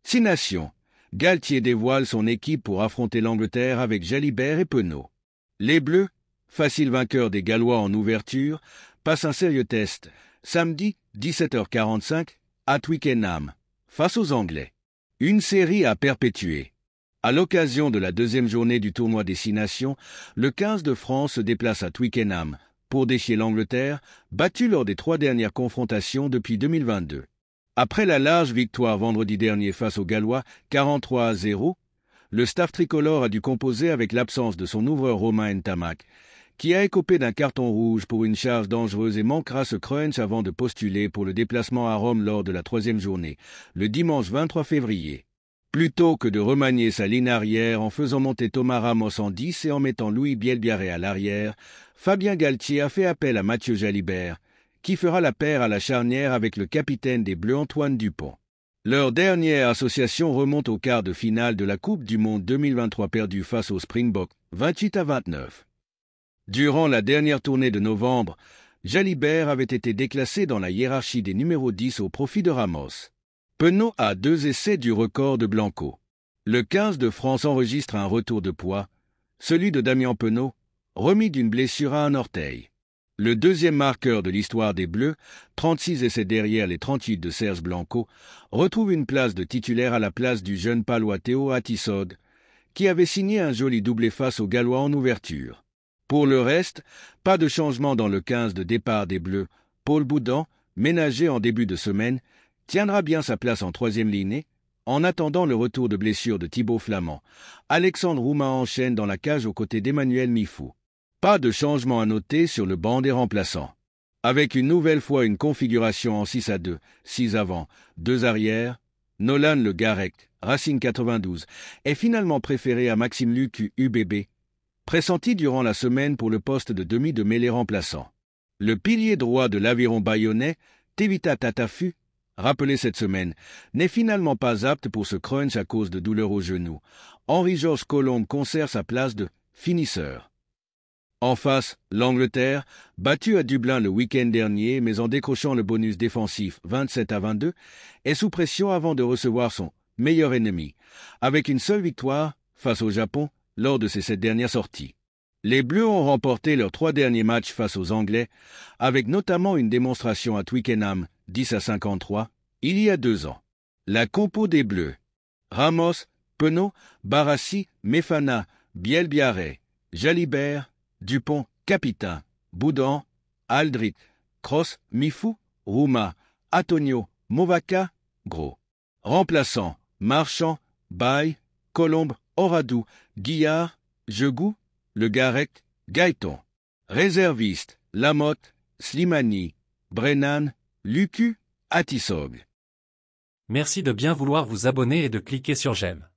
Six Nations. Galtier dévoile son équipe pour affronter l'Angleterre avec Jalibert et Penaud. Les Bleus, faciles vainqueurs des Gallois en ouverture, passent un sérieux test, samedi 17h45, à Twickenham, face aux Anglais. Une série à perpétuer. À l'occasion de la deuxième journée du tournoi des Six Nations, le 15 de France se déplace à Twickenham pour défier l'Angleterre, battue lors des 3 dernières confrontations depuis 2022. Après la large victoire vendredi dernier face aux Gallois, 43-0, le staff tricolore a dû composer avec l'absence de son ouvreur Romain Ntamak, qui a écopé d'un carton rouge pour une charge dangereuse et manquera ce crunch avant de postuler pour le déplacement à Rome lors de la 3e journée, le dimanche 23 février. Plutôt que de remanier sa ligne arrière en faisant monter Thomas Ramos en 10 et en mettant Louis Bielbiarré à l'arrière, Fabien Galtier a fait appel à Mathieu Jalibert, qui fera la paire à la charnière avec le capitaine des Bleus Antoine Dupont. Leur dernière association remonte au quart de finale de la Coupe du Monde 2023 perdue face aux Springboks, 28-29. Durant la dernière tournée de novembre, Jalibert avait été déclassé dans la hiérarchie des numéros 10 au profit de Ramos. Penaud a 2 essais du record de Blanco. Le 15 de France enregistre un retour de poids, celui de Damien Penaud, remis d'une blessure à un orteil. Le deuxième marqueur de l'histoire des Bleus, 36 essais derrière les 38 de Serge Blanco, retrouve une place de titulaire à la place du jeune palois Théo Atisog, qui avait signé un joli doublé face aux Gallois en ouverture. Pour le reste, pas de changement dans le 15 de départ des Bleus. Paul Boudan, ménagé en début de semaine, tiendra bien sa place en 3e lignée, en attendant le retour de blessure de Thibaut Flamand. Alexandre Roumain enchaîne dans la cage aux côtés d'Emmanuel Mifou. Pas de changement à noter sur le banc des remplaçants. Avec une nouvelle fois une configuration en 6-2, 6 avant, 2 arrière, Nolan Le Garec, Racing 92, est finalement préféré à Maxime Lucu UBB, pressenti durant la semaine pour le poste de demi de mêlée remplaçant. Le pilier droit de l'Aviron bayonnais, Tevita Tatafu, rappelé cette semaine, n'est finalement pas apte pour ce crunch à cause de douleurs au genou. Henri-Georges Colombe conserve sa place de finisseur. En face, l'Angleterre, battue à Dublin le week-end dernier mais en décrochant le bonus défensif 27-22, est sous pression avant de recevoir son meilleur ennemi, avec une seule victoire face au Japon lors de ses 7 dernières sorties. Les Bleus ont remporté leurs 3 derniers matchs face aux Anglais, avec notamment une démonstration à Twickenham 10-53, il y a 2 ans. La compo des Bleus: Ramos, Penaud, Barassi, Mefana, Bielbiarré, Jalibert, Dupont, Capitaine, Boudan, Aldrit, Cross, Mifou, Rouma, Antonio, Movaca, Gros. Remplaçants: Marchand, Baye, Colombe, Oradou, Guillard, Jegou, Le Garec, Gaëton. Réservistes: Lamotte, Slimani, Brennan, Lucu, Atisog. Merci de bien vouloir vous abonner et de cliquer sur j'aime.